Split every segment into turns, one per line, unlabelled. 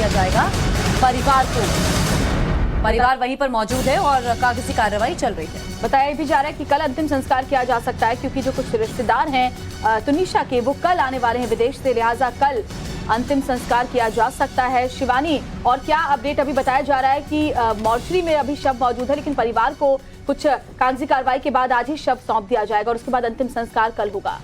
जाएगा परिवार को। परिवार वहीं पर मौजूद है और कागजी कार्रवाई चल रही है।
बताया भी जा रहा है कि कल अंतिम संस्कार किया जा सकता है, क्योंकि जो कुछ रिश्तेदार हैं तुनिशा के वो कल आने वाले हैं विदेश से, लिहाजा कल अंतिम संस्कार किया जा सकता है। शिवानी, और क्या अपडेट अभी बताया जा रहा है कि मॉर्चरी में अभी शव मौजूद है, लेकिन परिवार को कुछ कागजी कार्रवाई के बाद आज ही शव सौंप दिया जाएगा और उसके बाद अंतिम संस्कार कल होगा।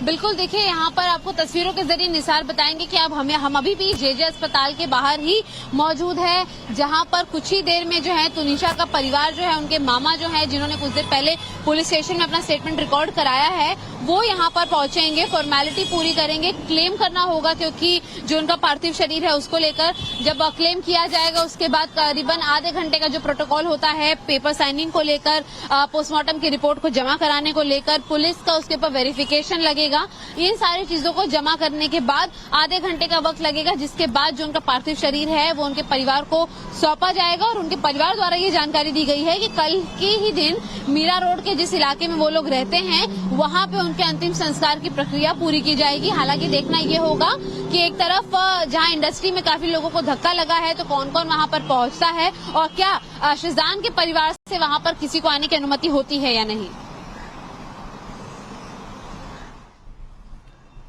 बिल्कुल, देखिए यहाँ पर आपको तस्वीरों के जरिए निसार बताएंगे कि अब हम अभी भी जेजे अस्पताल के बाहर ही मौजूद है, जहाँ पर कुछ ही देर में जो है तुनिशा का परिवार जो है, उनके मामा जो है जिन्होंने कुछ देर पहले पुलिस स्टेशन में अपना स्टेटमेंट रिकॉर्ड कराया है, वो यहाँ पर पहुंचेंगे, फॉर्मेलिटी पूरी करेंगे। क्लेम करना होगा क्योंकि जो उनका पार्थिव शरीर है उसको लेकर जब क्लेम किया जाएगा उसके बाद करीबन आधे घंटे का जो प्रोटोकॉल होता है पेपर साइनिंग को लेकर, पोस्टमार्टम की रिपोर्ट को जमा कराने को लेकर, पुलिस का उसके ऊपर वेरिफिकेशन लगेगा। इन सारी चीजों को जमा करने के बाद आधे घंटे का वक्त लगेगा, जिसके बाद जो उनका पार्थिव शरीर है वो उनके परिवार को सौंपा जाएगा। और उनके परिवार द्वारा ये जानकारी दी गई है कि कल के ही दिन मीरा रोड के जिस इलाके में वो लोग रहते हैं वहां पे उनके अंतिम संस्कार की प्रक्रिया पूरी की जाएगी। हालांकि देखना ये होगा कि एक तरफ जहां इंडस्ट्री में काफी लोगों को धक्का लगा है तो कौन कौन वहां पर पहुंचता है और क्या शिजान के परिवार से वहां पर किसी को आने की अनुमति होती है या नहीं।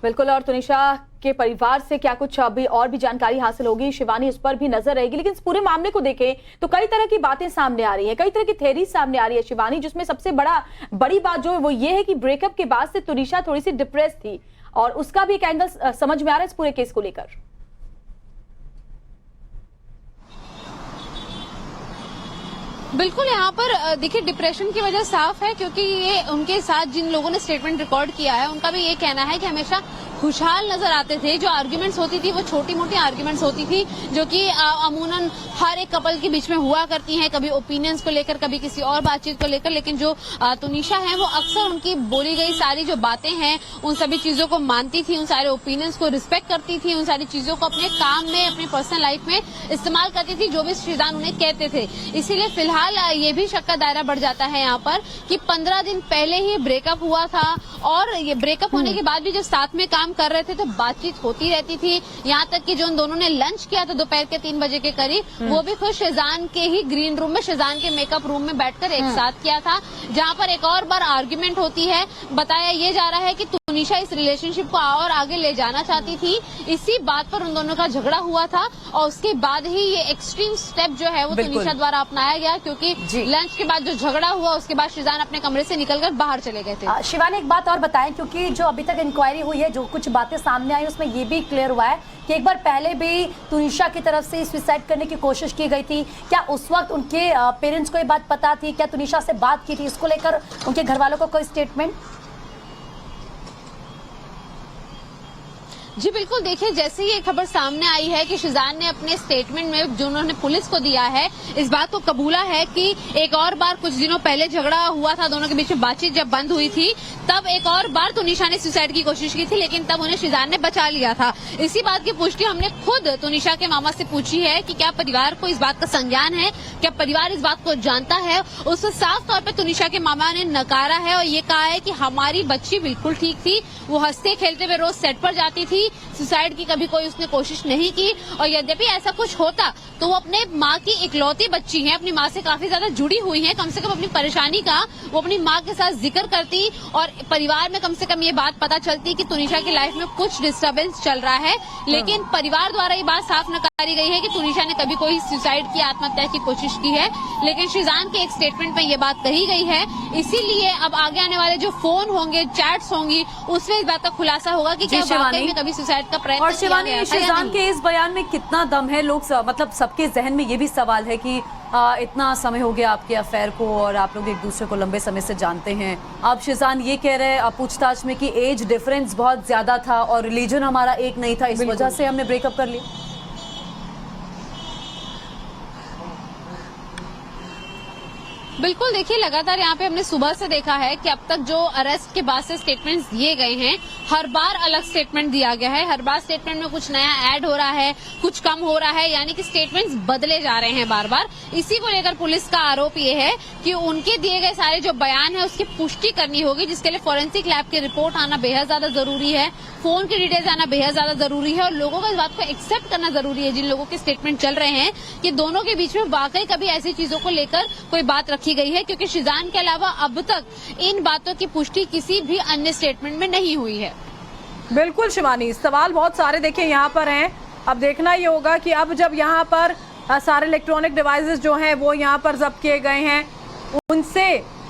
बिल्कुल, और तुनिशा के परिवार से क्या कुछ अभी और भी जानकारी हासिल होगी, शिवानी उस पर भी नजर रहेगी। लेकिन इस पूरे मामले को देखें तो कई तरह की बातें सामने आ रही हैं, कई तरह की थ्योरी सामने आ रही है शिवानी, जिसमें सबसे बड़ी बात जो है वो ये है कि ब्रेकअप के बाद से तुनिशा थोड़ी सी डिप्रेस थी और उसका भी एक एंगल समझ में आ रहा है इस पूरे केस को लेकर।
बिल्कुल, यहाँ पर देखिए डिप्रेशन की वजह साफ है, क्योंकि ये उनके साथ जिन लोगों ने स्टेटमेंट रिकॉर्ड किया है उनका भी ये कहना है कि हमेशा खुशहाल नजर आते थे। जो आर्ग्यूमेंट्स होती थी वो छोटी मोटी आर्ग्यूमेंट्स होती थी जो कि अमूनन हर एक कपल के बीच में हुआ करती हैं, कभी ओपिनियंस को लेकर, कभी किसी और बातचीत को लेकर। लेकिन जो तुनिशा है वो अक्सर उनकी बोली गई सारी जो बातें हैं उन सभी चीजों को मानती थी, उन सारे ओपिनियंस को रिस्पेक्ट करती थी, उन सारी चीजों को अपने काम में, अपनी पर्सनल लाइफ में इस्तेमाल करती थी जो भी शिजान उन्हें कहते थे। इसीलिए फिलहाल ये भी शक का दायरा बढ़ जाता है यहाँ पर कि 15 दिन पहले ही ब्रेकअप हुआ था और ये ब्रेकअप होने के बाद भी जब साथ में काम कर रहे थे तो बातचीत होती रहती थी। यहाँ तक कि जो उन दोनों ने लंच किया था दोपहर के 3 बजे के करीब, वो भी खुद शिजान के ही ग्रीन रूम में, शिजान के मेकअप रूम में बैठकर एक साथ किया था, जहाँ पर एक और बार आर्ग्यूमेंट होती है। बताया ये जा रहा है कि तुनिशा इस रिलेशनशिप को और आगे ले जाना चाहती थी, इसी बात पर उन दोनों का झगड़ा हुआ था और उसके बाद ही ये एक्सट्रीम स्टेप जो है वो तुनिशा द्वारा अपनाया गया, क्योंकि लंच के बाद जो झगड़ा हुआ उसके बाद शिजान अपने कमरे से निकलकर बाहर चले गए थे।
शिवानी, एक बात और बताएं, क्योंकि जो अभी तक इंक्वायरी हुई है, जो कुछ बातें सामने आई उसमें ये भी क्लियर हुआ है कि एक बार पहले भी तुनिशा की तरफ से सुसाइड करने की कोशिश की गई थी। क्या उस वक्त उनके पेरेंट्स को ये बात पता थी? क्या तुनिशा से बात की थी इसको लेकर उनके घर वालों को कोई स्टेटमेंट?
जी बिल्कुल, देखिए जैसे ही ये खबर सामने आई है कि शिजान ने अपने स्टेटमेंट में जो उन्होंने पुलिस को दिया है इस बात को कबूला है कि एक और बार कुछ दिनों पहले झगड़ा हुआ था, दोनों के बीच में बातचीत जब बंद हुई थी तब एक और बार तुनिशा ने सुसाइड की कोशिश की थी, लेकिन तब उन्हें शिजान ने बचा लिया था। इसी बात की पुष्टि हमने खुद तुनिशा के मामा से पूछी है कि क्या परिवार को इस बात का संज्ञान है, क्या परिवार इस बात को जानता है। उससे साफ तौर पर तुनिशा के मामा ने नकारा है और ये कहा है कि हमारी बच्ची बिल्कुल ठीक थी, वो हंसते खेलते हुए रोज सेट पर जाती थी, सुसाइड की कभी कोई उसने कोशिश नहीं की और यद्यपि ऐसा कुछ होता तो वो अपने माँ की इकलौती बच्ची है, अपनी माँ से काफी ज्यादा जुड़ी हुई है, कम से कम अपनी परेशानी का वो अपनी माँ के साथ जिक्र करती और परिवार में कम से कम ये बात पता चलती कि तुनिशा की लाइफ में कुछ डिस्टर्बेंस चल रहा है। लेकिन परिवार द्वारा ये बात साफ नकारी गई है कि तुनिशा ने कभी कोई सुसाइड की, आत्महत्या की कोशिश की है, लेकिन शिजान के एक स्टेटमेंट में ये बात कही गई है। इसीलिए अब आगे आने वाले जो फोन होंगे, चैट्स होंगी, उसमें इस बात का खुलासा होगा कि क्या वाकई में कभी सुसाइड का प्रयत्न
और शिवानी, शिजान के इस बयान में कितना दम है? लोग मतलब सबके जहन में ये भी सवाल है कि इतना समय हो गया आपके अफेयर को और आप लोग एक दूसरे को लंबे समय से जानते हैं। अब शिजान ये कह रहे हैं पूछताछ में कि एज डिफरेंस बहुत ज्यादा था और रिलीजन हमारा एक नहीं था, इस वजह से हमने ब्रेकअप कर लिया।
बिल्कुल, देखिए लगातार यहाँ पे हमने सुबह से देखा है कि अब तक जो अरेस्ट के बाद से स्टेटमेंट्स दिए गए हैं हर बार अलग स्टेटमेंट दिया गया है, हर बार स्टेटमेंट में कुछ नया ऐड हो रहा है, कुछ कम हो रहा है, यानी कि स्टेटमेंट्स बदले जा रहे हैं बार बार। इसी को लेकर पुलिस का आरोप ये है कि उनके दिए गए सारे जो बयान है उसकी पुष्टि करनी होगी, जिसके लिए फोरेंसिक लैब की रिपोर्ट आना बेहद ज्यादा जरूरी है, फोन की डिटेल्स आना बेहद ज्यादा जरूरी है और लोगों को इस बात को एक्सेप्ट करना जरूरी है, जिन लोगों के स्टेटमेंट चल रहे हैं कि दोनों के बीच में वाकई कभी ऐसी चीजों को लेकर कोई बात रखी गई है, क्योंकि शिजान के अलावा अब तक इन बातों की पुष्टि किसी भी अन्य स्टेटमेंट में नहीं हुई है।
बिल्कुल शिवानी, सवाल बहुत सारे देखिए यहाँ पर हैं। अब देखना ये होगा कि अब जब यहाँ पर सारे इलेक्ट्रॉनिक डिवाइसेस जो हैं वो यहाँ पर जब्त किए गए हैं, उनसे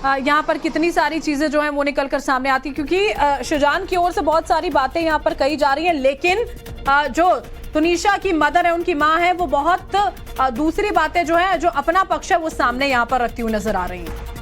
यहाँ पर कितनी सारी चीजें जो हैं वो निकल कर सामने आती, क्योंकि शिजान की ओर से बहुत सारी बातें यहाँ पर कही जा रही हैं, लेकिन जो तुनिशा की मदर है, उनकी माँ है, वो बहुत दूसरी बातें जो है, जो अपना पक्ष है वो सामने यहाँ पर रखती हुई नजर आ रही हैं।